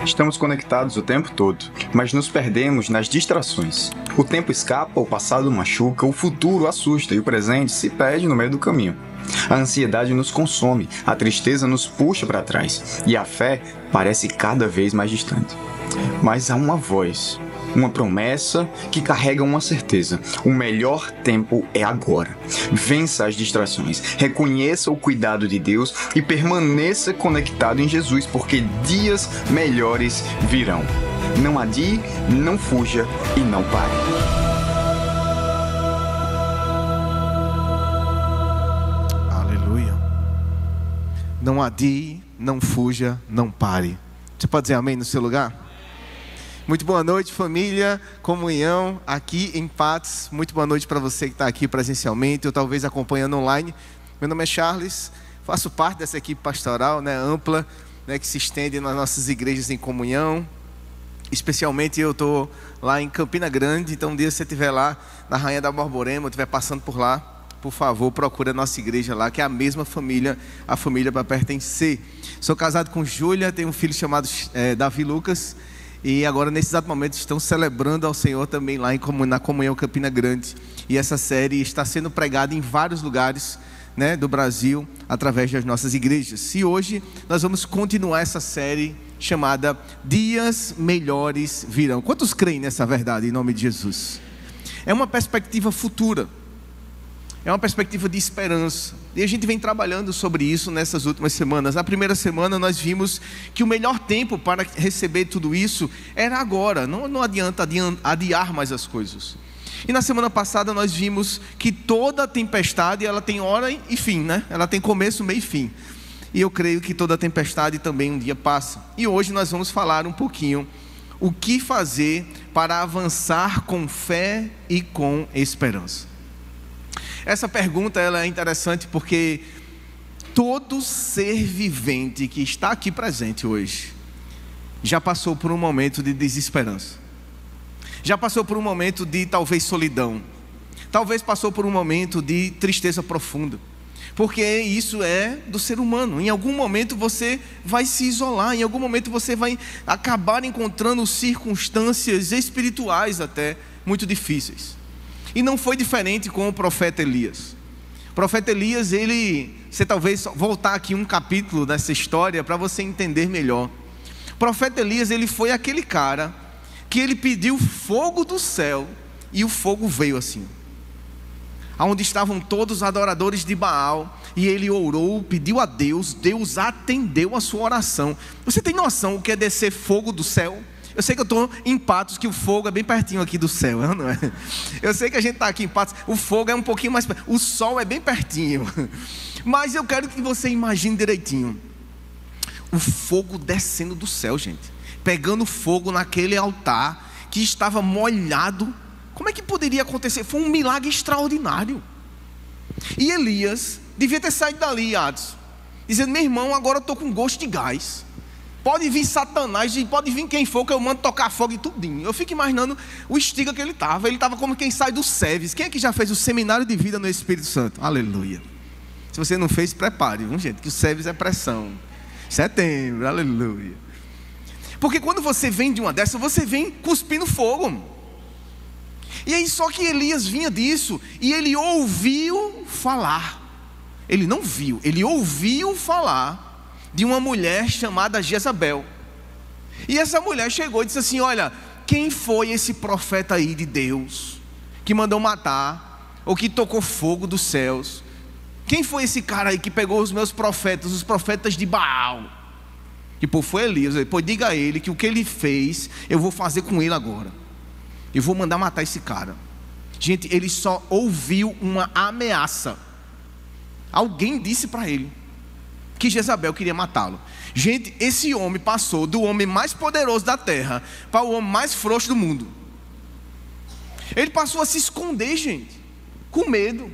Estamos conectados o tempo todo, mas nos perdemos nas distrações. O tempo escapa, o passado machuca, o futuro assusta e o presente se perde no meio do caminho. A ansiedade nos consome, a tristeza nos puxa para trás e a fé parece cada vez mais distante. Mas há uma voz, uma promessa que carrega uma certeza: o melhor tempo é agora. Vença as distrações, reconheça o cuidado de Deus e permaneça conectado em Jesus, porque dias melhores virão. Não adie, não fuja e não pare. Aleluia. Não adie, não fuja, não pare. Você pode dizer amém no seu lugar? Muito boa noite, família, comunhão aqui em Patos. Muito boa noite para você que está aqui presencialmente ou talvez acompanhando online. Meu nome é Charles, faço parte dessa equipe pastoral, ampla, que se estende nas nossas igrejas em comunhão. Especialmente eu estou lá em Campina Grande, então um dia você estiver lá na Rainha da Borborema, ou estiver passando por lá, por favor, procure a nossa igreja lá, que é a mesma família, a família para pertencer. Sou casado com Júlia, tenho um filho chamado Davi Lucas. E agora, nesse exato momento, estão celebrando ao Senhor também lá na Comunhão Campina Grande. E essa série está sendo pregada em vários lugares do Brasil, através das nossas igrejas. E hoje nós vamos continuar essa série chamada Dias Melhores Virão. Quantos creem nessa verdade, em nome de Jesus? É uma perspectiva futura. É uma perspectiva de esperança. E a gente vem trabalhando sobre isso nessas últimas semanas. Na primeira semana nós vimos que o melhor tempo para receber tudo isso era agora. Não adianta adiar mais as coisas. E na semana passada nós vimos que toda tempestade ela tem hora e fim, Ela tem começo, meio e fim. E eu creio que toda tempestade também um dia passa. E hoje nós vamos falar um pouquinho o que fazer para avançar com fé e com esperança. Essa pergunta ela é interessante porque todo ser vivente que está aqui presente hoje já passou por um momento de desesperança, já passou por um momento de talvez solidão, talvez passou por um momento de tristeza profunda, porque isso é do ser humano. Em algum momento você vai se isolar, em algum momento você vai acabar encontrando circunstâncias espirituais até muito difíceis. E não foi diferente com o profeta Elias. O profeta Elias, você talvez voltar aqui um capítulo dessa história para você entender melhor. O profeta Elias, ele foi aquele cara que ele pediu fogo do céu e o fogo veio assim. Aonde estavam todos os adoradores de Baal, e ele orou, pediu a Deus, Deus atendeu a sua oração. Você tem noção o que é descer fogo do céu? Eu sei que eu estou em Patos, que o fogo é bem pertinho aqui do céu, não é? Eu sei que a gente está aqui em Patos, o fogo é um pouquinho mais perto, o sol é bem pertinho. Mas eu quero que você imagine direitinho o fogo descendo do céu, gente, pegando fogo naquele altar que estava molhado. Como é que poderia acontecer? Foi um milagre extraordinário. E Elias devia ter saído dali, Atos, dizendo: meu irmão, agora eu estou com gosto de gás. Pode vir Satanás, pode vir quem for, que eu mando tocar fogo e tudinho. Eu fico imaginando o estiga que ele estava como quem sai do SEVES. Quem é que já fez o seminário de vida no Espírito Santo? Aleluia. Se você não fez, prepare, viu, gente, que o SEVES é pressão. Setembro, aleluia. Porque quando você vem de uma dessas, você vem cuspindo fogo. E aí só que Elias vinha disso, e ele ouviu falar. Ele não viu, ele ouviu falar de uma mulher chamada Jezabel. E essa mulher chegou e disse assim: olha, quem foi esse profeta aí de Deus que mandou matar, ou que tocou fogo dos céus? Quem foi esse cara aí que pegou os meus profetas, os profetas de Baal? E pô, foi Elias. Pô, diga a ele que o que ele fez, eu vou fazer com ele agora. Eu vou mandar matar esse cara. Gente, ele só ouviu uma ameaça. Alguém disse para ele que Jezabel queria matá-lo. Gente, esse homem passou do homem mais poderoso da terra para o homem mais frouxo do mundo. Ele passou a se esconder, gente, com medo.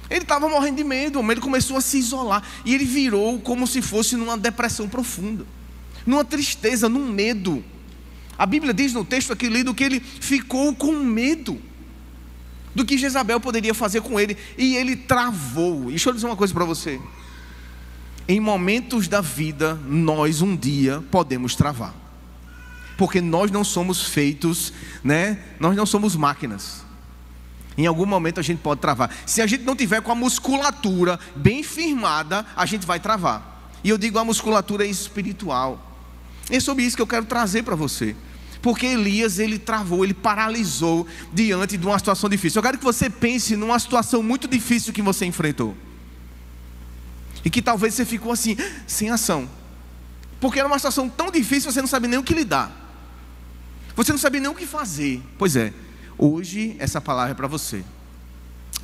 Ele estava morrendo de medo, ele começou a se isolar. E ele virou como se fosse numa depressão profunda, numa tristeza, num medo. A Bíblia diz no texto aqui lido que ele ficou com medo do que Jezabel poderia fazer com ele. E ele travou. E deixa eu dizer uma coisa para você: em momentos da vida, nós um dia podemos travar. Porque nós não somos feitos, né? Nós não somos máquinas. Em algum momento a gente pode travar. Se a gente não tiver com a musculatura bem firmada, a gente vai travar. E eu digo, a musculatura é espiritual. É sobre isso que eu quero trazer para você. Porque Elias, ele travou, ele paralisou diante de uma situação difícil. Eu quero que você pense numa situação muito difícil que você enfrentou. E que talvez você ficou assim, sem ação. Porque era uma situação tão difícil, você não sabe nem o que lidar. Você não sabe nem o que fazer. Pois é, hoje essa palavra é para você.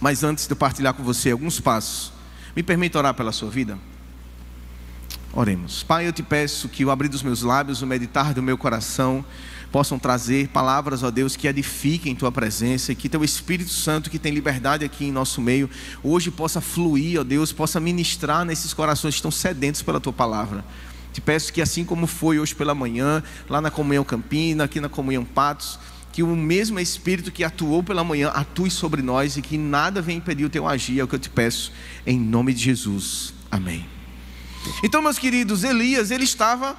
Mas antes de eu partilhar com você alguns passos, me permita orar pela sua vida? Oremos. Pai, eu te peço que o abrir dos meus lábios, o meditar do meu coração possam trazer palavras, ó Deus, que edifiquem tua presença, e que teu Espírito Santo, que tem liberdade aqui em nosso meio, hoje possa fluir, ó Deus, possa ministrar nesses corações que estão sedentos pela tua palavra. Te peço que assim como foi hoje pela manhã, lá na Comunhão Campina, aqui na Comunhão Patos, que o mesmo Espírito que atuou pela manhã atue sobre nós, e que nada venha impedir o teu agir. É o que eu te peço, em nome de Jesus, amém. Então, meus queridos, Elias, ele estava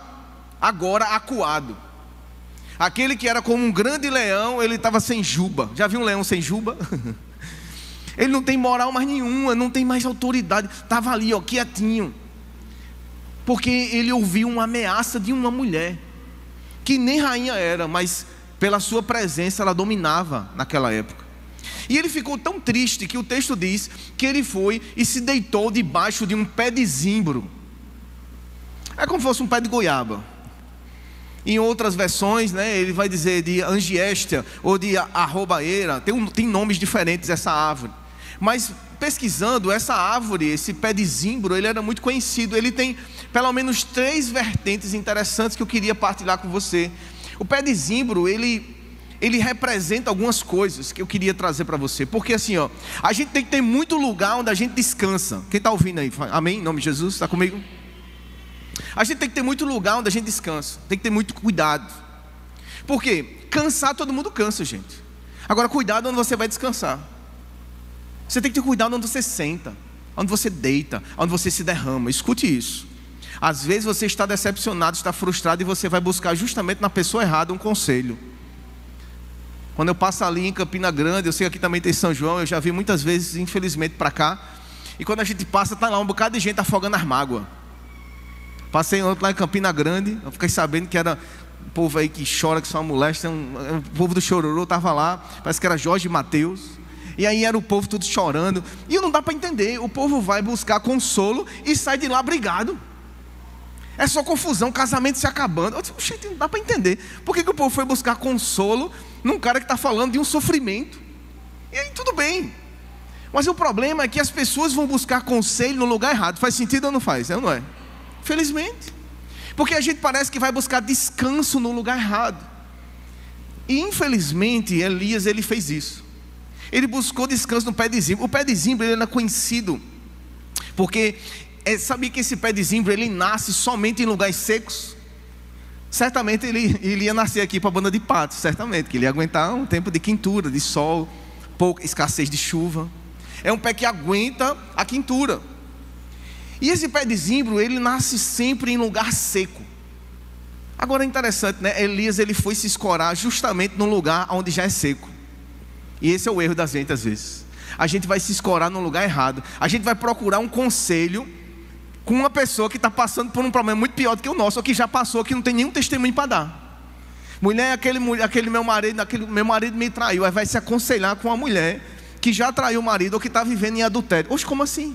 agora acuado. Aquele que era como um grande leão, ele estava sem juba. Já viu um leão sem juba? Ele não tem moral mais nenhuma, não tem mais autoridade. Estava ali, ó, quietinho. Porque ele ouviu uma ameaça de uma mulher, que nem rainha era, mas pela sua presença ela dominava naquela época. E ele ficou tão triste que o texto diz que ele foi e se deitou debaixo de um pé de zimbro. É como se fosse um pé de goiaba. Em outras versões, né, ele vai dizer de angiéstia ou de arrobaeira. Tem nomes diferentes essa árvore. Mas pesquisando essa árvore, esse pé de zimbro, ele era muito conhecido. Ele tem pelo menos 3 vertentes interessantes que eu queria partilhar com você. O pé de zimbro, ele representa algumas coisas que eu queria trazer para você. Porque assim, ó, a gente tem que ter muito lugar onde a gente descansa. Quem está ouvindo aí? Amém? Em nome de Jesus, está comigo? A gente tem que ter muito lugar onde a gente descansa. Tem que ter muito cuidado. Por quê? Cansar, todo mundo cansa, gente. Agora, cuidado onde você vai descansar. Você tem que ter cuidado onde você senta, onde você deita, onde você se derrama. Escute isso. Às vezes você está decepcionado, está frustrado, e você vai buscar justamente na pessoa errada um conselho. Quando eu passo ali em Campina Grande, eu sei que aqui também tem São João, eu já vi muitas vezes, infelizmente, para cá. E quando a gente passa, está lá um bocado de gente afogando as mágoas. Passei ontem lá em Campina Grande, eu fiquei sabendo que era um povo aí que chora, que só molesta, o povo do Chororô estava lá, parece que era Jorge e Mateus, e aí era o povo tudo chorando, e não dá para entender, o povo vai buscar consolo e sai de lá brigado, é só confusão, casamento se acabando. Eu disse, não dá para entender, por que o povo foi buscar consolo num cara que está falando de um sofrimento? E aí tudo bem, mas o problema é que as pessoas vão buscar conselho no lugar errado. Faz sentido ou não faz? É ou não é? Felizmente, porque a gente parece que vai buscar descanso no lugar errado. E infelizmente Elias, ele fez isso. Ele buscou descanso no pé de zimbro. O pé de zimbro, ele era conhecido porque sabia que esse pé de zimbro, ele nasce somente em lugares secos. Certamente ele ia nascer aqui para a banda de patos, certamente, que ele ia aguentar um tempo de quentura, de sol, pouca escassez de chuva. É um pé que aguenta a quentura. E esse pé de zimbro, ele nasce sempre em lugar seco. Agora é interessante, né? Elias, ele foi se escorar justamente num lugar onde já é seco. E esse é o erro da gente às vezes. A gente vai se escorar num lugar errado. A gente vai procurar um conselho com uma pessoa que está passando por um problema muito pior do que o nosso, ou que já passou, que não tem nenhum testemunho para dar. Mulher, aquele meu marido me traiu. Aí vai se aconselhar com uma mulher que já traiu o marido ou que está vivendo em adultério. Oxe, como assim?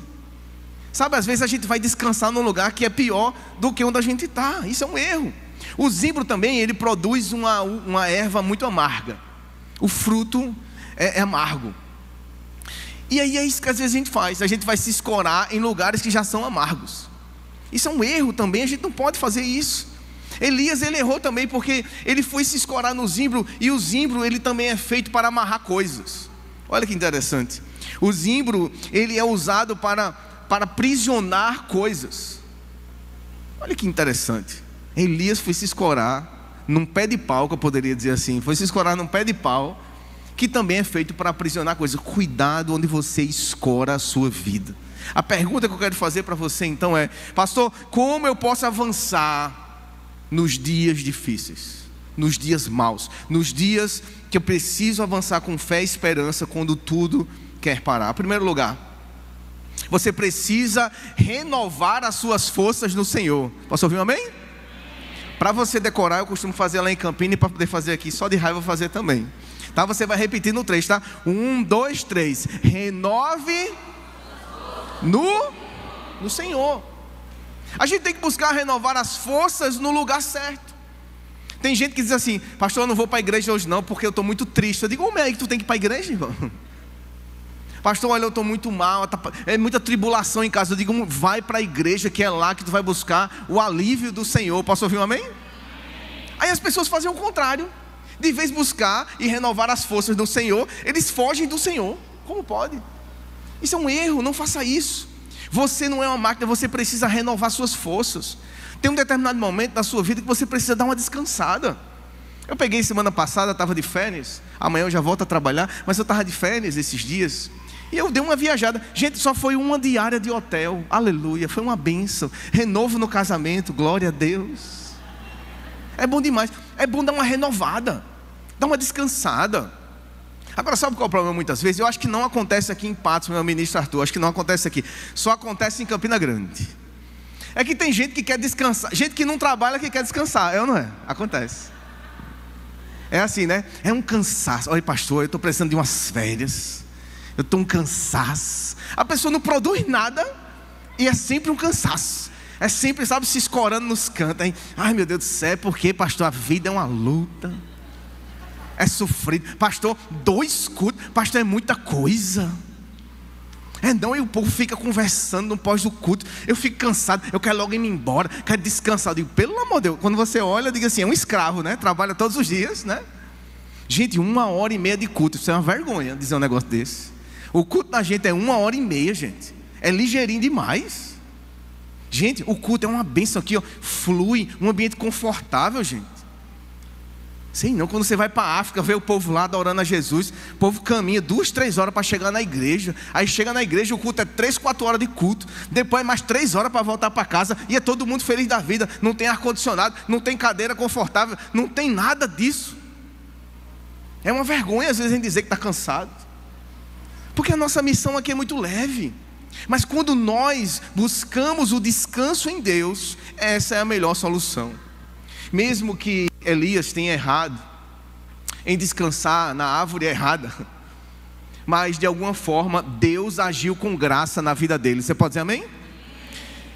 Sabe, às vezes a gente vai descansar num lugar que é pior do que onde a gente está. Isso é um erro. O zimbro também, ele produz uma erva muito amarga. O fruto é amargo. E aí é isso que às vezes a gente faz. A gente vai se escorar em lugares que já são amargos. Isso é um erro também, a gente não pode fazer isso. Elias, ele errou também porque ele foi se escorar no zimbro. E o zimbro, ele também é feito para amarrar coisas. Olha que interessante. O zimbro, ele é usado para aprisionar coisas. Olha que interessante. Elias foi se escorar num pé de pau, que eu poderia dizer assim. Foi se escorar num pé de pau, que também é feito para aprisionar coisas. Cuidado onde você escora a sua vida. A pergunta que eu quero fazer para você então é: pastor, como eu posso avançar nos dias difíceis? nos dias maus, nos dias que eu preciso avançar com fé e esperança, quando tudo quer parar. Em primeiro lugar, você precisa renovar as suas forças no Senhor. Posso ouvir um amém? Para você decorar, eu costumo fazer lá em Campina, e para poder fazer aqui só de raiva, eu vou fazer também. Tá? Você vai repetir no 3, tá? 1, 2, 3. Renove no Senhor. A gente tem que buscar renovar as forças no lugar certo. Tem gente que diz assim: pastor, eu não vou para a igreja hoje não, porque eu estou muito triste. Eu digo: como é que tu tem que ir para a igreja, irmão? Pastor, olha, eu estou muito mal, é muita tribulação em casa. Eu digo: vai para a igreja, que é lá que tu vai buscar o alívio do Senhor. Posso ouvir um amém? Aí as pessoas fazem o contrário. De vez buscar e renovar as forças do Senhor, eles fogem do Senhor. Como pode? Isso é um erro, não faça isso. Você não é uma máquina, você precisa renovar suas forças. Tem um determinado momento da sua vida que você precisa dar uma descansada. Eu peguei semana passada, estava de férias. Amanhã eu já volto a trabalhar, mas eu estava de férias esses dias. E eu dei uma viajada. Gente, só foi uma diária de hotel. Aleluia, foi uma bênção. Renovo no casamento, glória a Deus. É bom demais. É bom dar uma renovada, dar uma descansada. Agora, sabe qual é o problema muitas vezes? Eu acho que não acontece aqui em Patos, meu ministro Arthur. Acho que não acontece aqui. Só acontece em Campina Grande. É que tem gente que quer descansar. Gente que não trabalha que quer descansar. É ou não é? Acontece. É assim, né? É um cansaço. Olha, pastor, eu estou precisando de umas férias. Eu estou um cansaço. A pessoa não produz nada e é sempre um cansaço. É sempre, sabe, se escorando nos cantos. Hein? Ai, meu Deus do céu, porque, pastor, a vida é uma luta. É sofrido. Pastor, 2 cultos. Pastor, é muita coisa. É não, e o povo fica conversando no pós do culto. Eu fico cansado, eu quero logo ir embora, quero descansar. Eu digo: pelo amor de Deus. Quando você olha, diga assim: é um escravo, né? Trabalha todos os dias, né? Gente, 1h30 de culto. Isso é uma vergonha dizer um negócio desse. O culto da gente é 1h30, gente. É ligeirinho demais. Gente, o culto é uma bênção aqui, ó. Flui, um ambiente confortável, gente. Sei não, quando você vai para a África, vê o povo lá adorando a Jesus, o povo caminha 2, 3 horas para chegar na igreja. Aí chega na igreja, o culto é 3, 4 horas de culto. Depois mais 3 horas para voltar para casa. E é todo mundo feliz da vida. Não tem ar-condicionado, não tem cadeira confortável, não tem nada disso. É uma vergonha às vezes a gente dizer que está cansado, porque a nossa missão aqui é muito leve. Mas quando nós buscamos o descanso em Deus, essa é a melhor solução. Mesmo que Elias tenha errado em descansar na árvore errada, mas de alguma forma Deus agiu com graça na vida dele. Você pode dizer amém?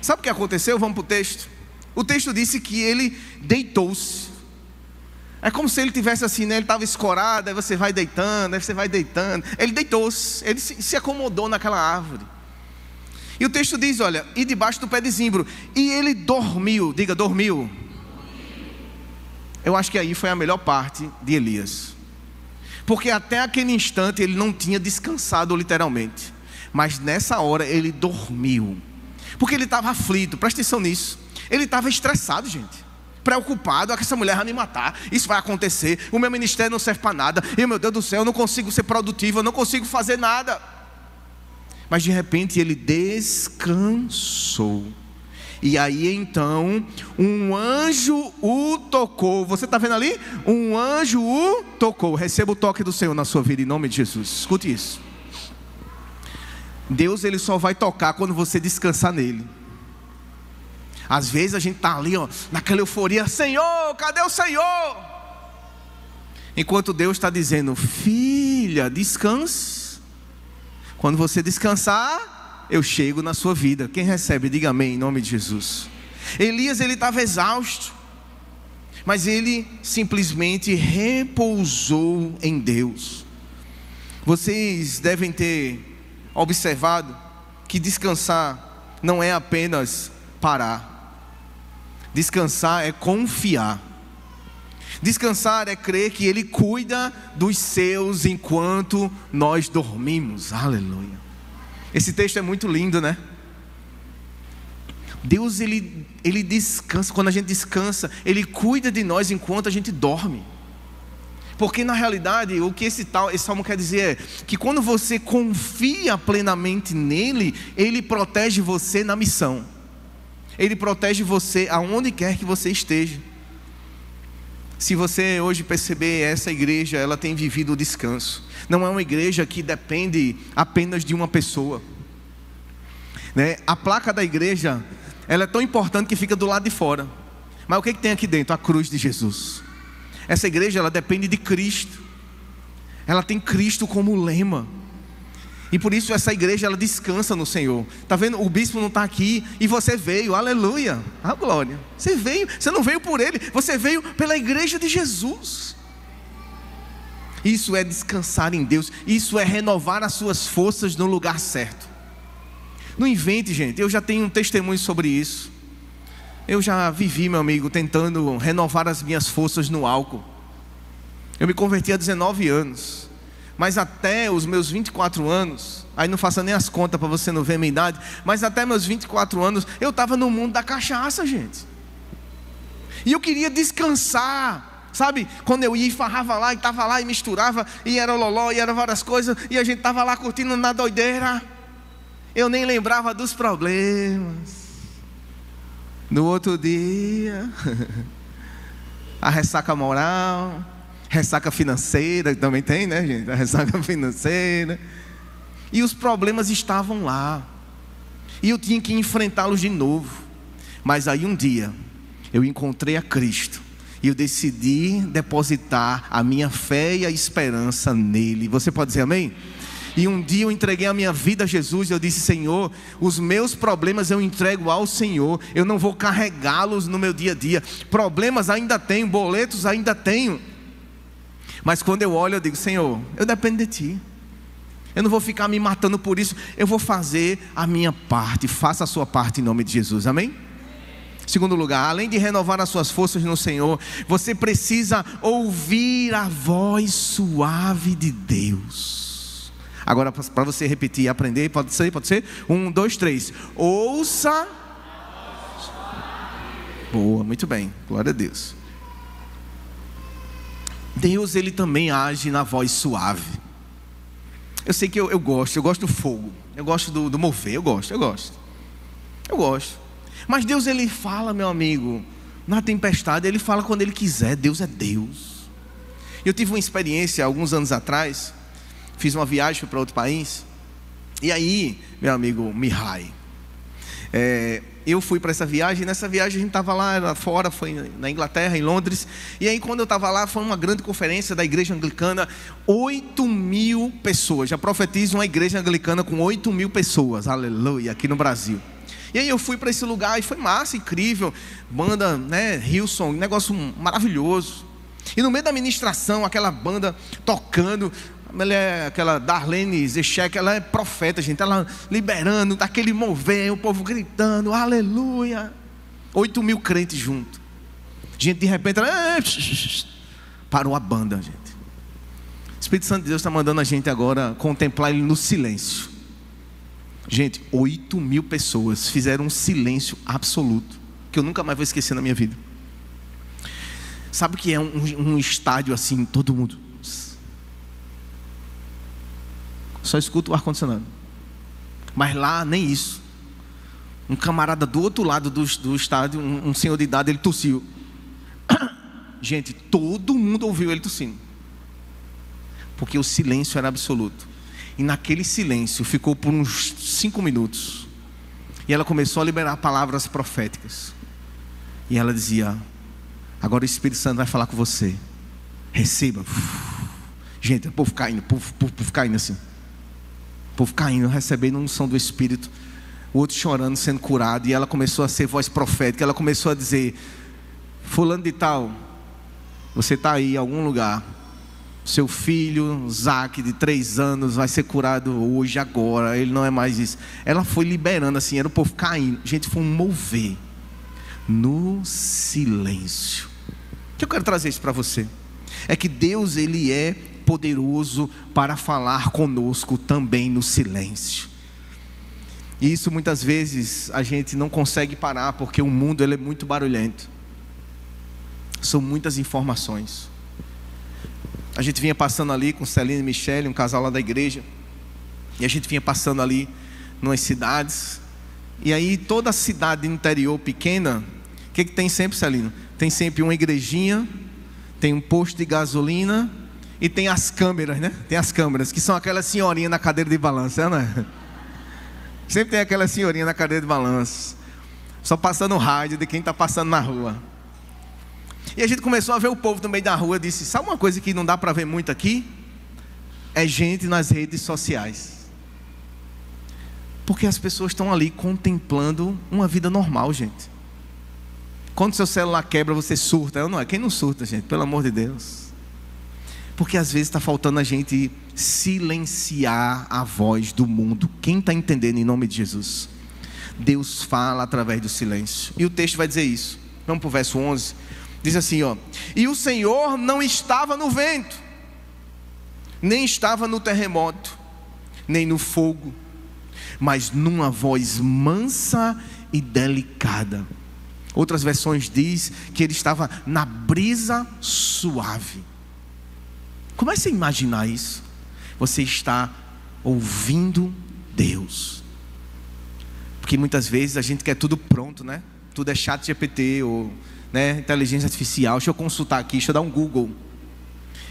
Sabe o que aconteceu? Vamos para o texto. O texto disse que ele deitou-se. É como se ele tivesse assim, né? Ele estava escorado, aí você vai deitando, aí você vai deitando. Ele deitou-se, ele se acomodou naquela árvore. E o texto diz, olha, e debaixo do pé de zimbro, e ele dormiu. Diga, dormiu. Eu acho que aí foi a melhor parte de Elias, porque até aquele instante ele não tinha descansado literalmente, mas nessa hora ele dormiu, porque ele estava aflito. Presta atenção nisso. Ele estava estressado, gente, preocupado: que essa mulher vai me matar, isso vai acontecer, o meu ministério não serve para nada, e meu Deus do céu, eu não consigo ser produtivo, eu não consigo fazer nada. Mas de repente ele descansou. E aí então um anjo o tocou. Você está vendo ali? Um anjo o tocou. Receba o toque do Senhor na sua vida em nome de Jesus. Escute isso. Deus, ele só vai tocar quando você descansar nele. Às vezes a gente está ali, ó, naquela euforia: Senhor, cadê o Senhor? Enquanto Deus está dizendo: filha, descanse. Quando você descansar, eu chego na sua vida. Quem recebe, diga amém em nome de Jesus. Elias, ele estava exausto, mas ele simplesmente repousou em Deus. Vocês devem ter observado que descansar não é apenas parar. Descansar é confiar. Descansar é crer que Ele cuida dos seus enquanto nós dormimos. Aleluia. Esse texto é muito lindo, né? Deus, ele descansa. Quando a gente descansa, Ele cuida de nós enquanto a gente dorme. Porque na realidade, o que esse salmo quer dizer é que quando você confia plenamente nele, Ele protege você na missão. Ele protege você aonde quer que você esteja. Se você hoje perceber, essa igreja, ela tem vivido o descanso. Não é uma igreja que depende apenas de uma pessoa, né? A placa da igreja, ela é tão importante que fica do lado de fora. Mas o que tem aqui dentro? A cruz de Jesus. Essa igreja, ela depende de Cristo. Ela tem Cristo como lema. E por isso essa igreja, ela descansa no Senhor. Está vendo? O bispo não está aqui e você veio, aleluia, a glória. Você veio, você não veio por ele, você veio pela igreja de Jesus. Isso é descansar em Deus. Isso é renovar as suas forças no lugar certo. Não invente, gente. Eu já tenho um testemunho sobre isso. Eu já vivi, meu amigo, tentando renovar as minhas forças no álcool. Eu me converti há 19 anos. Mas até os meus 24 anos, aí não faça nem as contas para você não ver a minha idade, mas até meus 24 anos, eu estava no mundo da cachaça, gente. E eu queria descansar, sabe? Quando eu ia e farrava lá, e estava lá e misturava, e era loló, e era várias coisas, e a gente estava lá curtindo na doideira. Eu nem lembrava dos problemas. No outro dia, a ressaca moral, ressaca financeira, também tem, né, gente? A ressaca financeira. E os problemas estavam lá. E eu tinha que enfrentá-los de novo. Mas aí um dia, eu encontrei a Cristo. E eu decidi depositar a minha fé e a esperança nele. Você pode dizer amém? E um dia eu entreguei a minha vida a Jesus. E eu disse: Senhor, os meus problemas eu entrego ao Senhor. Eu não vou carregá-los no meu dia a dia. Problemas ainda tenho, boletos ainda tenho. Mas quando eu olho, eu digo: Senhor, eu dependo de Ti. Eu não vou ficar me matando por isso. Eu vou fazer a minha parte. Faça a sua parte em nome de Jesus, amém? Segundo lugar, além de renovar as suas forças no Senhor, você precisa ouvir a voz suave de Deus. Agora, para você repetir e aprender, pode ser? 1, 2, 3. Ouça. Boa, muito bem, glória a Deus. Deus, Ele também age na voz suave. Eu sei que eu gosto do fogo. Eu gosto do mover, eu gosto. Mas Deus, Ele fala, meu amigo, na tempestade. Ele fala quando Ele quiser. Deus é Deus. Eu tive uma experiência alguns anos atrás. Fiz uma viagem para outro país. E aí, meu amigo Mihai, eu fui para essa viagem. E nessa viagem a gente estava lá fora, foi na Inglaterra, em Londres. E aí quando eu estava lá, foi uma grande conferência da igreja anglicana. 8.000 pessoas. Já profetizo uma igreja anglicana com 8.000 pessoas, aleluia, aqui no Brasil. E aí eu fui para esse lugar e foi massa, incrível. Banda, né, Hillsong, negócio maravilhoso. E no meio da ministração, aquela banda tocando. Aquela Darlene Zechek, ela é profeta, gente. Ela liberando, daquele mover, o povo gritando, aleluia. 8.000 crentes juntos. Gente, de repente, parou a banda, gente. O Espírito Santo de Deus está mandando a gente agora contemplar Ele no silêncio. Gente, 8.000 pessoas fizeram um silêncio absoluto, que eu nunca mais vou esquecer na minha vida. Sabe o que é um estádio assim, todo mundo só escuta o ar-condicionado. Mas lá nem isso. Um camarada do outro lado do estádio, um senhor de idade, ele tossiu. Gente, todo mundo ouviu ele tossindo, porque o silêncio era absoluto. E naquele silêncio ficou por uns 5 minutos. E ela começou a liberar palavras proféticas. E ela dizia: agora o Espírito Santo vai falar com você. Receba. Gente, o povo caindo, o povo caindo assim. O povo caindo, recebendo a unção do Espírito. O outro chorando, sendo curado. E ela começou a ser voz profética. Ela começou a dizer: fulano de tal, você está aí em algum lugar. Seu filho, Zac, de 3 anos, vai ser curado hoje, agora. Ele não é mais isso. Ela foi liberando assim, era o povo caindo. Gente, foi um mover no silêncio. O que eu quero trazer isso para você? É que Deus, Ele é poderoso para falar conosco também no silêncio. E isso muitas vezes a gente não consegue parar, porque o mundo, ele é muito barulhento. São muitas informações. A gente vinha passando ali com Celina e Michele, um casal lá da igreja. E a gente vinha passando ali nas cidades. E aí toda a cidade interior pequena, o que tem sempre, Celina? Tem sempre uma igrejinha, tem um posto de gasolina e tem as câmeras, né? Tem as câmeras, que são aquelas senhorinhas na cadeira de balanço, não é? Sempre tem aquela senhorinha na cadeira de balanço, só passando o rádio de quem está passando na rua. E a gente começou a ver o povo no meio da rua. Disse, sabe uma coisa que não dá para ver muito aqui? É gente nas redes sociais. Porque as pessoas estão ali contemplando uma vida normal, gente. Quando seu celular quebra, você surta. Eu não é. Quem não surta, gente? Pelo amor de Deus. Porque às vezes está faltando a gente silenciar a voz do mundo. Quem está entendendo em nome de Jesus? Deus fala através do silêncio. E o texto vai dizer isso. Vamos para o verso 11. Diz assim, ó: e o Senhor não estava no vento, nem estava no terremoto, nem no fogo, mas numa voz mansa e delicada. Outras versões diz que ele estava na brisa suave. Comece a imaginar isso. Você está ouvindo Deus. Porque muitas vezes a gente quer tudo pronto, né? Tudo é ChatGPT ou, né, inteligência artificial. Deixa eu consultar aqui, deixa eu dar um Google.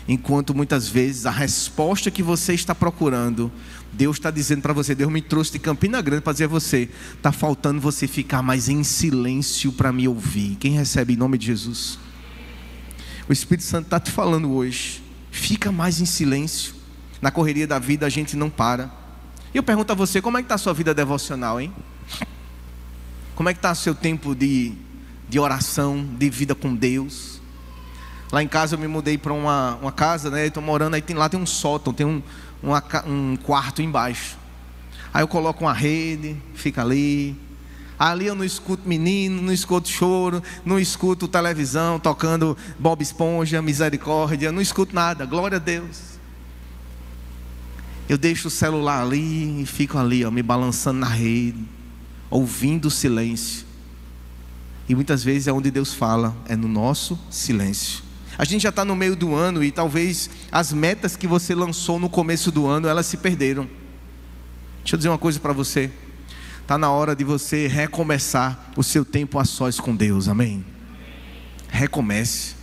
Enquanto muitas vezes a resposta que você está procurando, Deus está dizendo para você: Deus me trouxe de Campina Grande para dizer a você, está faltando você ficar mais em silêncio para me ouvir. Quem recebe em nome de Jesus? O Espírito Santo está te falando hoje. Fica mais em silêncio. Na correria da vida a gente não para. E eu pergunto a você, como é que está a sua vida devocional, hein? Como é que está o seu tempo de oração, de vida com Deus? Lá em casa eu me mudei para uma casa, né? Estou morando, aí lá tem um sótão, tem um quarto embaixo. Aí eu coloco uma rede, fica ali. Ali eu não escuto menino, não escuto choro, não escuto televisão tocando Bob Esponja, Misericórdia, não escuto nada, glória a Deus. Eu deixo o celular ali e fico ali, ó, me balançando na rede, ouvindo o silêncio. E muitas vezes é onde Deus fala, é no nosso silêncio. A gente já está no meio do ano e talvez as metas que você lançou no começo do ano, elas se perderam. Deixa eu dizer uma coisa para você. Está na hora de você recomeçar o seu tempo a sós com Deus, amém? Recomece.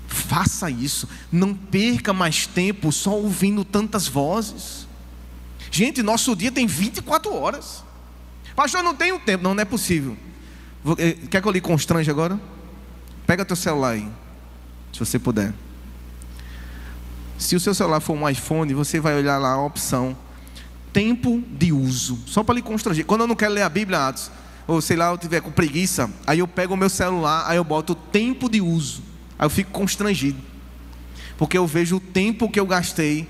Faça isso. Não perca mais tempo só ouvindo tantas vozes. Gente, nosso dia tem 24 horas. Pastor, eu não tenho tempo. Não, não é possível. Quer que eu lhe constrange agora? Pega teu celular aí, se você puder. Se o seu celular for um iPhone, você vai olhar lá a opção tempo de uso, só para lhe constranger. Quando eu não quero ler a Bíblia, Atos, ou sei lá, eu tiver com preguiça, aí eu pego o meu celular, aí eu boto tempo de uso, aí eu fico constrangido, porque eu vejo o tempo que eu gastei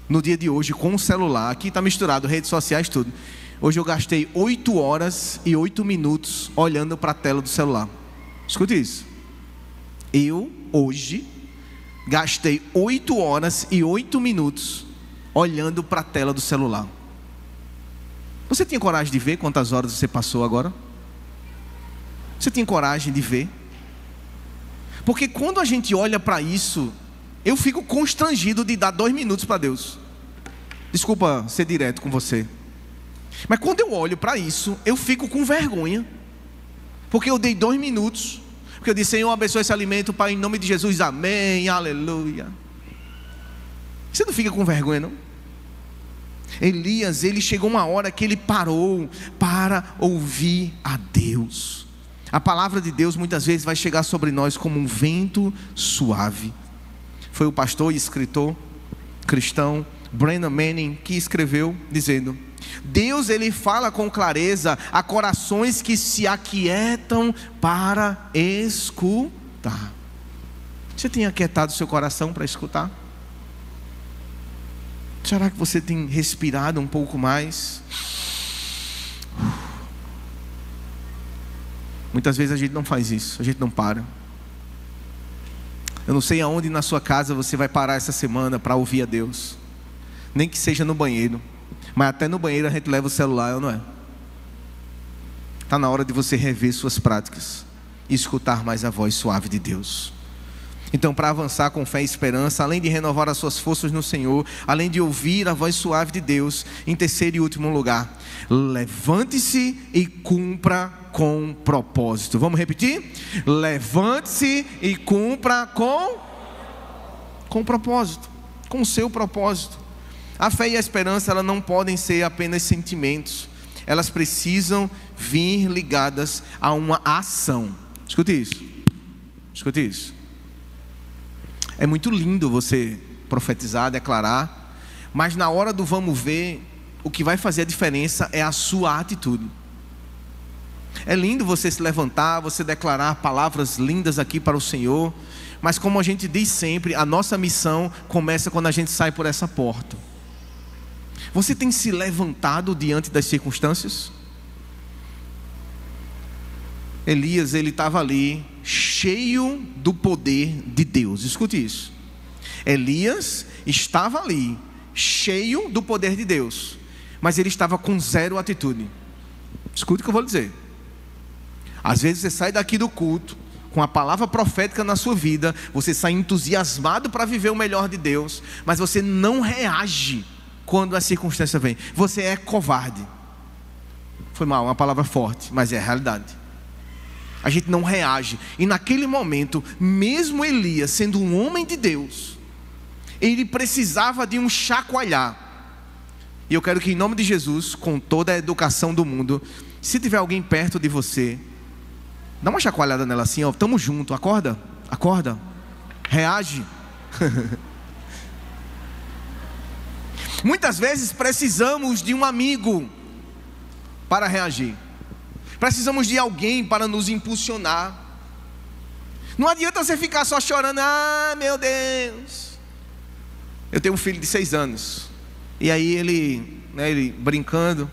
no dia de hoje com o celular. Aqui está misturado, redes sociais, tudo. Hoje eu gastei 8 horas e 8 minutos olhando para a tela do celular. Escute isso. Eu, hoje, gastei 8 horas e 8 minutos olhando para a tela do celular. Você tinha coragem de ver quantas horas você passou agora? Você tinha coragem de ver? Porque quando a gente olha para isso, eu fico constrangido de dar 2 minutos para Deus. Desculpa ser direto com você, mas quando eu olho para isso, eu fico com vergonha, porque eu dei 2 minutos, porque eu disse: Senhor, abençoe esse alimento, Pai, em nome de Jesus, amém, aleluia. Você não fica com vergonha, não? Elias, ele chegou uma hora que ele parou para ouvir a Deus. A palavra de Deus muitas vezes vai chegar sobre nós como um vento suave. Foi o pastor e escritor cristão Brennan Manning que escreveu dizendo: Deus, ele fala com clareza a corações que se aquietam para escutar. Você tem aquietado seu coração para escutar? Será que você tem respirado um pouco mais? Muitas vezes a gente não faz isso, a gente não para. Eu não sei aonde na sua casa você vai parar essa semana para ouvir a Deus. Nem que seja no banheiro. Mas até no banheiro a gente leva o celular, não é? Está na hora de você rever suas práticas e escutar mais a voz suave de Deus. Então, para avançar com fé e esperança, além de renovar as suas forças no Senhor, além de ouvir a voz suave de Deus, em terceiro e último lugar, levante-se e cumpra com propósito. Vamos repetir? Levante-se e cumpra com propósito, com o seu propósito. A fé e a esperança, elas não podem ser apenas sentimentos, elas precisam vir ligadas a uma ação. Escute isso, escute isso. É muito lindo você profetizar, declarar, mas na hora do vamos ver, o que vai fazer a diferença é a sua atitude. É lindo você se levantar, você declarar palavras lindas aqui para o Senhor, mas como a gente diz sempre, a nossa missão começa quando a gente sai por essa porta. Você tem se levantado diante das circunstâncias? Elias, ele estava ali, cheio do poder de Deus. Escute isso. Elias estava ali, cheio do poder de Deus, mas ele estava com zero atitude. Escute o que eu vou dizer. Às vezes você sai daqui do culto, com a palavra profética na sua vida, você sai entusiasmado para viver o melhor de Deus, mas você não reage quando a circunstância vem. Você é covarde. Foi mal, uma palavra forte, mas é a realidade. A gente não reage. E naquele momento, mesmo Elias sendo um homem de Deus, ele precisava de um chacoalhar. E eu quero que em nome de Jesus, com toda a educação do mundo, se tiver alguém perto de você, dá uma chacoalhada nela assim, ó, tamo junto, acorda, acorda, reage. Muitas vezes precisamos de um amigo para reagir. Precisamos de alguém para nos impulsionar. Não adianta você ficar só chorando. Ah, meu Deus. Eu tenho um filho de 6 anos. E aí ele brincando,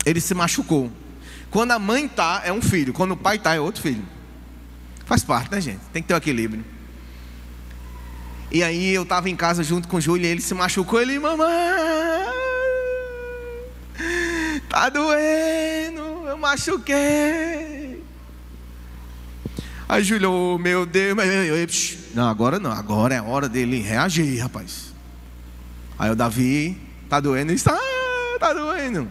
ele se machucou. Quando a mãe tá, é um filho. Quando o pai tá, é outro filho. Faz parte, né, gente? Tem que ter um equilíbrio. E aí eu estava em casa junto com o Júlio, e ele se machucou. Ele, mamãe, tá doendo, eu machuquei. Aí Júlio, oh, meu Deus, não, agora não, agora é hora dele reagir, rapaz. Aí o Davi, tá doendo? Ele disse, tá doendo. Eu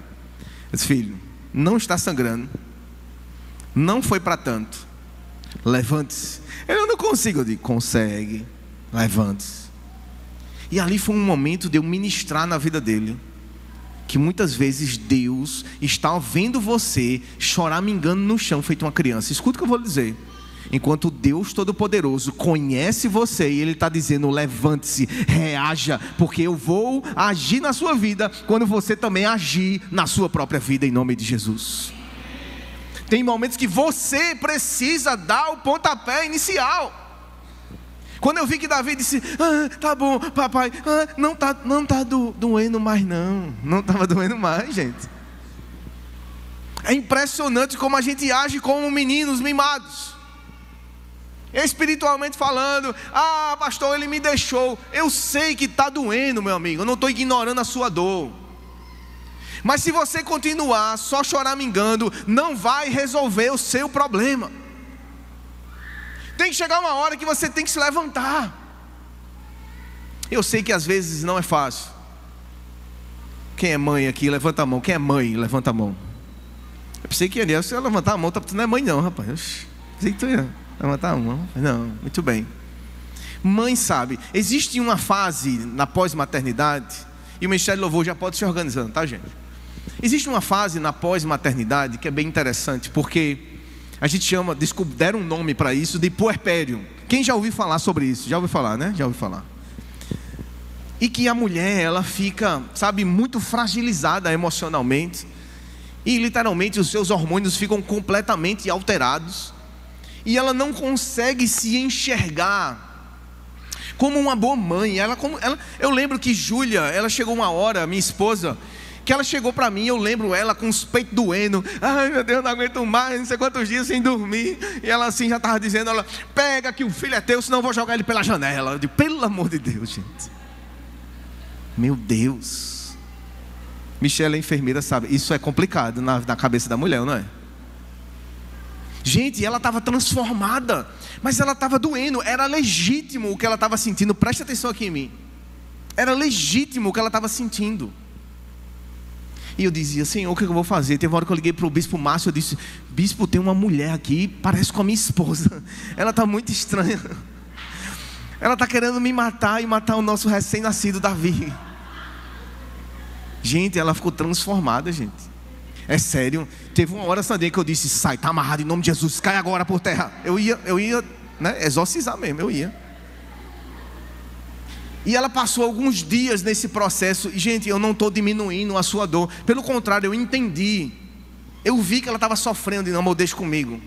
disse, filho, não está sangrando, não foi para tanto, levante-se. Eu não consigo. Eu digo, consegue, levante-se. E ali foi um momento de eu ministrar na vida dele, que muitas vezes Deus está vendo você chorar mingando no chão feito uma criança. Escuta o que eu vou dizer. Enquanto Deus Todo-Poderoso conhece você e Ele está dizendo, levante-se, reaja, porque eu vou agir na sua vida quando você também agir na sua própria vida, em nome de Jesus. Tem momentos que você precisa dar o pontapé inicial. Quando eu vi que Davi disse, tá bom, papai, não tá doendo mais não. Não estava doendo mais, gente. É impressionante como a gente age como meninos mimados. Espiritualmente falando, pastor, ele me deixou. Eu sei que está doendo, meu amigo, eu não estou ignorando a sua dor. Mas se você continuar só choramingando, não vai resolver o seu problema. Tem que chegar uma hora que você tem que se levantar. Eu sei que às vezes não é fácil. Quem é mãe aqui, levanta a mão. Quem é mãe, levanta a mão. Eu pensei que ia levantar a mão, tu não é mãe não, rapaz. Eu pensei que tu ia levantar a mão. Não, muito bem. Mãe sabe, existe uma fase na pós-maternidade, e o Ministério de Louvor já pode se organizando, tá, gente? Existe uma fase na pós-maternidade que é bem interessante, porque a gente deram um nome para isso de puerpério. Quem já ouviu falar sobre isso? Já ouviu falar, né? Já ouviu falar. E que a mulher, ela fica, muito fragilizada emocionalmente. E literalmente os seus hormônios ficam completamente alterados. E ela não consegue se enxergar como uma boa mãe. Eu lembro que Júlia, ela chegou uma hora, minha esposa, que ela chegou para mim, eu lembro ela com os peitos doendo. Ai meu Deus, não aguento mais, não sei quantos dias sem dormir. E ela assim já estava dizendo, ela, pega que o filho é teu, senão eu vou jogar ele pela janela. Eu digo, pelo amor de Deus, gente. Meu Deus. Michelle é enfermeira, sabe, isso é complicado na cabeça da mulher, não é? Gente, ela estava transformada, mas ela estava doendo. Era legítimo o que ela estava sentindo. Preste atenção aqui em mim. Era legítimo o que ela estava sentindo. E eu dizia: Senhor, o que eu vou fazer? Teve uma hora que eu liguei para o bispo Márcio. Eu disse: bispo, tem uma mulher aqui, parece com a minha esposa. Ela está muito estranha. Ela está querendo me matar e matar o nosso recém-nascido Davi. Gente, ela ficou transformada, gente. É sério. Teve uma hora, Sandrinha, que eu disse: sai, está amarrado em nome de Jesus, cai agora por terra. Eu ia, né, exorcizar mesmo, eu ia. E ela passou alguns dias nesse processo. E, gente, eu não estou diminuindo a sua dor. Pelo contrário, eu entendi. Eu vi que ela estava sofrendo e não, amor, deixa comigo.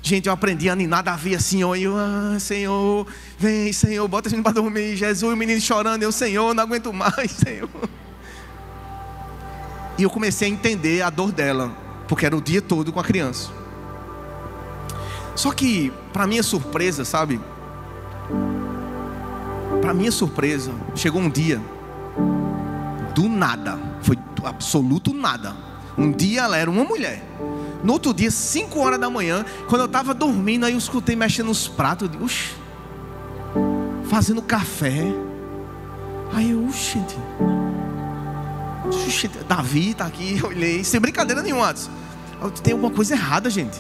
Gente, eu aprendi a ninar Davi assim, ó. Eu, Senhor, vem, Senhor, bota a gente para dormir. Jesus, o menino chorando. Eu, Senhor, não aguento mais, Senhor. E eu comecei a entender a dor dela, porque era o dia todo com a criança. Só que, para minha surpresa, sabe? Para minha surpresa, chegou um dia, do nada, foi absoluto nada. Um dia ela era uma mulher. No outro dia, 5 horas da manhã, quando eu estava dormindo, aí eu escutei mexendo nos pratos. Eu digo: oxe, fazendo café. Aí eu, oxe, Davi está aqui. Eu olhei, sem brincadeira nenhuma. Tem alguma coisa errada, gente.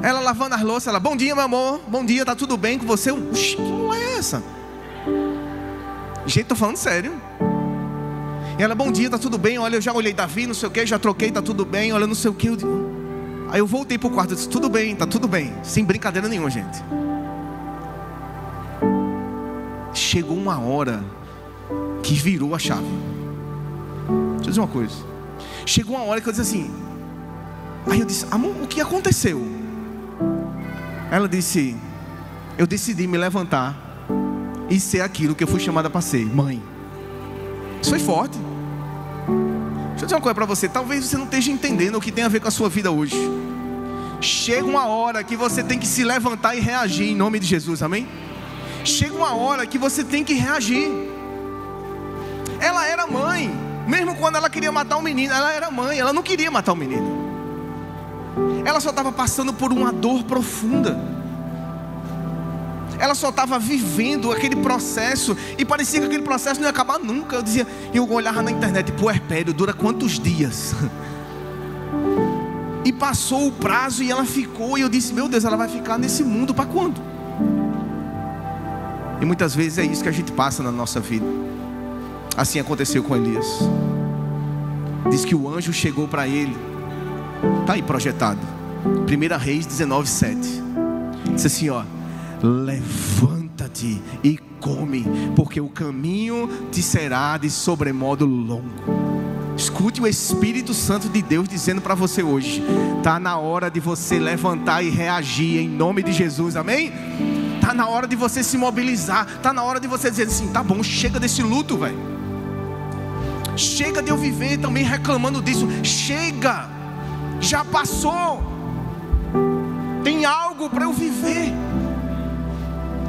Ela lavando as louças, ela: bom dia, meu amor, bom dia, tá tudo bem com você? Oxi, que mulher é essa? Gente, tô falando sério. E ela: bom dia, tá tudo bem? Olha, eu já olhei Davi, não sei o que, já troquei, tá tudo bem, olha, não sei o que. Aí eu voltei pro quarto e disse: tudo bem, tá tudo bem. Sem brincadeira nenhuma, gente. Chegou uma hora que virou a chave. Deixa eu dizer uma coisa. Chegou uma hora que eu disse assim. Aí eu disse: amor, o que aconteceu? Ela disse: eu decidi me levantar e ser aquilo que eu fui chamada para ser, mãe. Isso foi forte. Deixa eu dizer uma coisa para você. Talvez você não esteja entendendo o que tem a ver com a sua vida hoje. Chega uma hora que você tem que se levantar e reagir em nome de Jesus, amém? Chega uma hora que você tem que reagir. Ela era mãe. Mesmo quando ela queria matar o menino, ela era mãe, ela não queria matar o menino. Ela só estava passando por uma dor profunda. Ela só estava vivendo aquele processo. E parecia que aquele processo não ia acabar nunca. Eu olhava na internet: puerpério dura quantos dias? E passou o prazo e ela ficou. E eu disse: meu Deus, ela vai ficar nesse mundo para quando? E muitas vezes é isso que a gente passa na nossa vida. Assim aconteceu com Elias. Diz que o anjo chegou para ele. Está aí projetado, 1 Reis 19:7. Diz assim, ó: levanta-te e come, porque o caminho te será de sobremodo longo. Escute o Espírito Santo de Deus dizendo para você hoje: está na hora de você levantar e reagir em nome de Jesus, amém? Está na hora de você se mobilizar. Está na hora de você dizer assim: tá bom, chega desse luto, velho. Chega de eu viver também reclamando disso. Chega, já passou. Tem algo para eu viver.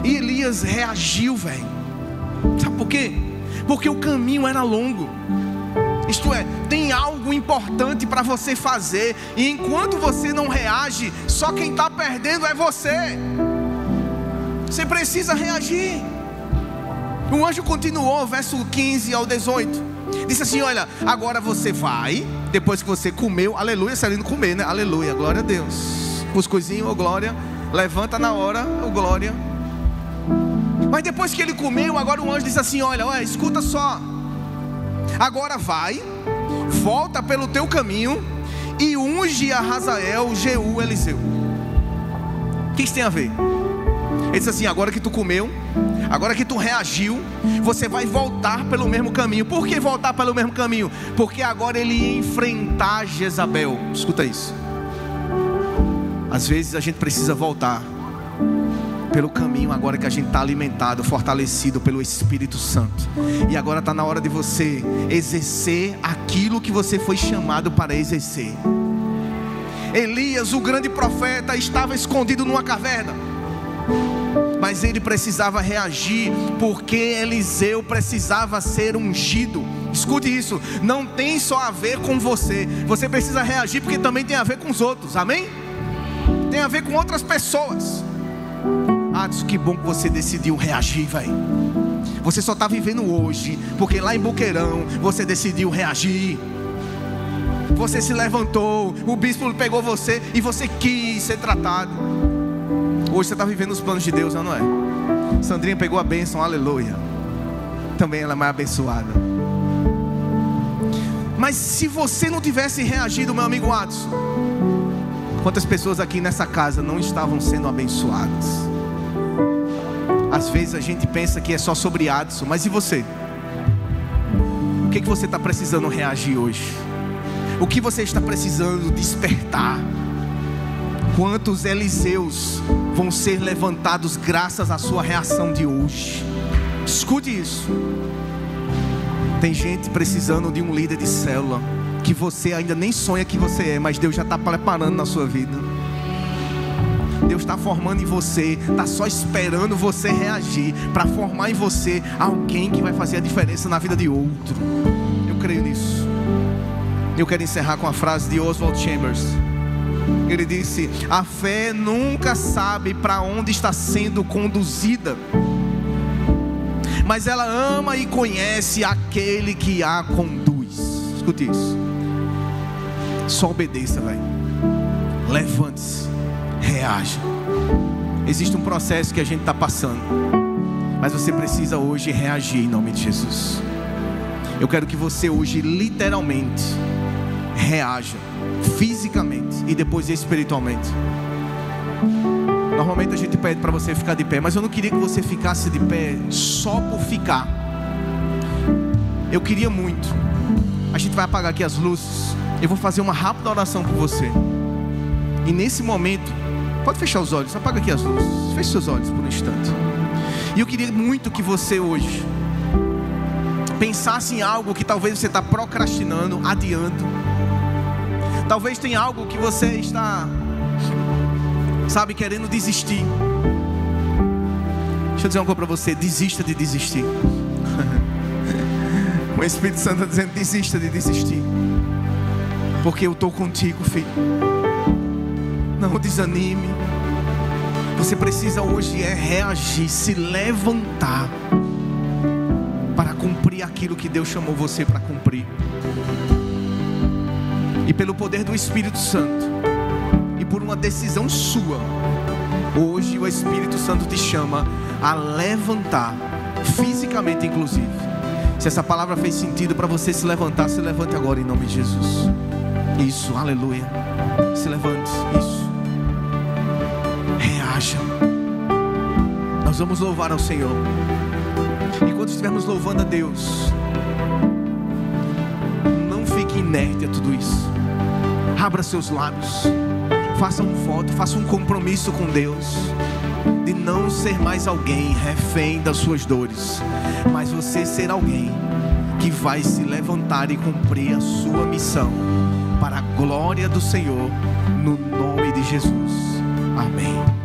E Elias reagiu, velho. Sabe por quê? Porque o caminho era longo. Isto é, tem algo importante para você fazer. E enquanto você não reage, só quem está perdendo é você. Você precisa reagir. O anjo continuou, verso 15 ao 18. Disse assim: olha, agora você vai, depois que você comeu, aleluia, você indo comer, né? Aleluia, glória a Deus. Cuscuzinho, ô glória. Levanta na hora, ô glória. Mas depois que ele comeu, agora o anjo disse assim: olha, escuta só. Agora vai, volta pelo teu caminho e unge a Hazael, Jeú, Eliseu. O que isso tem a ver? Ele disse assim: agora que tu comeu, agora que tu reagiu, você vai voltar pelo mesmo caminho. Por que voltar pelo mesmo caminho? Porque agora ele ia enfrentar Jezabel. Escuta isso. Às vezes a gente precisa voltar pelo caminho agora que a gente está alimentado, fortalecido pelo Espírito Santo. E agora está na hora de você exercer aquilo que você foi chamado para exercer. Elias, o grande profeta, estava escondido numa caverna, mas ele precisava reagir, porque Eliseu precisava ser ungido. Escute isso, não tem só a ver com você. Você precisa reagir porque também tem a ver com os outros, amém? a ver com outras pessoas. Adson, que bom que você decidiu reagir, velho. Você só está vivendo hoje porque lá em Boqueirão você decidiu reagir. Você se levantou, o bispo pegou você e você quis ser tratado. Hoje você está vivendo os planos de Deus, não é? Sandrinha pegou a bênção, aleluia. Também ela é mais abençoada. Mas se você não tivesse reagido, meu amigo Adson, quantas pessoas aqui nessa casa não estavam sendo abençoadas? Às vezes a gente pensa que é só sobre Adson, mas e você? O que você está precisando reagir hoje? O que você está precisando despertar? Quantos Eliseus vão ser levantados graças à sua reação de hoje? Escute isso. Tem gente precisando de um líder de célula que você ainda nem sonha que você é, mas Deus já está preparando na sua vida. Deus está formando em você, está só esperando você reagir para formar em você alguém que vai fazer a diferença na vida de outro. Eu creio nisso. Eu quero encerrar com a frase de Oswald Chambers. Ele disse: a fé nunca sabe para onde está sendo conduzida, mas ela ama e conhece aquele que a conduz. Escute isso. Só obedeça, velho. Levante-se, reaja. Existe um processo que a gente está passando, mas você precisa hoje reagir em nome de Jesus. Eu quero que você hoje literalmente reaja, fisicamente e depois espiritualmente. Normalmente a gente pede para você ficar de pé, mas eu não queria que você ficasse de pé só por ficar. Eu queria muito. A gente vai apagar aqui as luzes. Eu vou fazer uma rápida oração por você. E nesse momento, pode fechar os olhos, apaga aqui as luzes, feche seus olhos por um instante. E eu queria muito que você hoje pensasse em algo que talvez você está procrastinando, adiando. Talvez tenha algo que você está, querendo desistir. Deixa eu dizer uma coisa para você: desista de desistir. O Espírito Santo está dizendo: desista de desistir, porque eu estou contigo, filho. Não desanime. Você precisa hoje reagir, se levantar para cumprir aquilo que Deus chamou você para cumprir. E pelo poder do Espírito Santo, e por uma decisão sua, hoje o Espírito Santo te chama a levantar, fisicamente inclusive. Se essa palavra fez sentido para você se levantar, se levante agora em nome de Jesus. Isso, aleluia. Se levante, isso. Reaja. Nós vamos louvar ao Senhor. Enquanto estivermos louvando a Deus, não fique inerte a tudo isso. Abra seus lábios, faça um voto, faça um compromisso com Deus de não ser mais alguém refém das suas dores, mas você ser alguém que vai se levantar e cumprir a sua missão para a glória do Senhor, no nome de Jesus. Amém.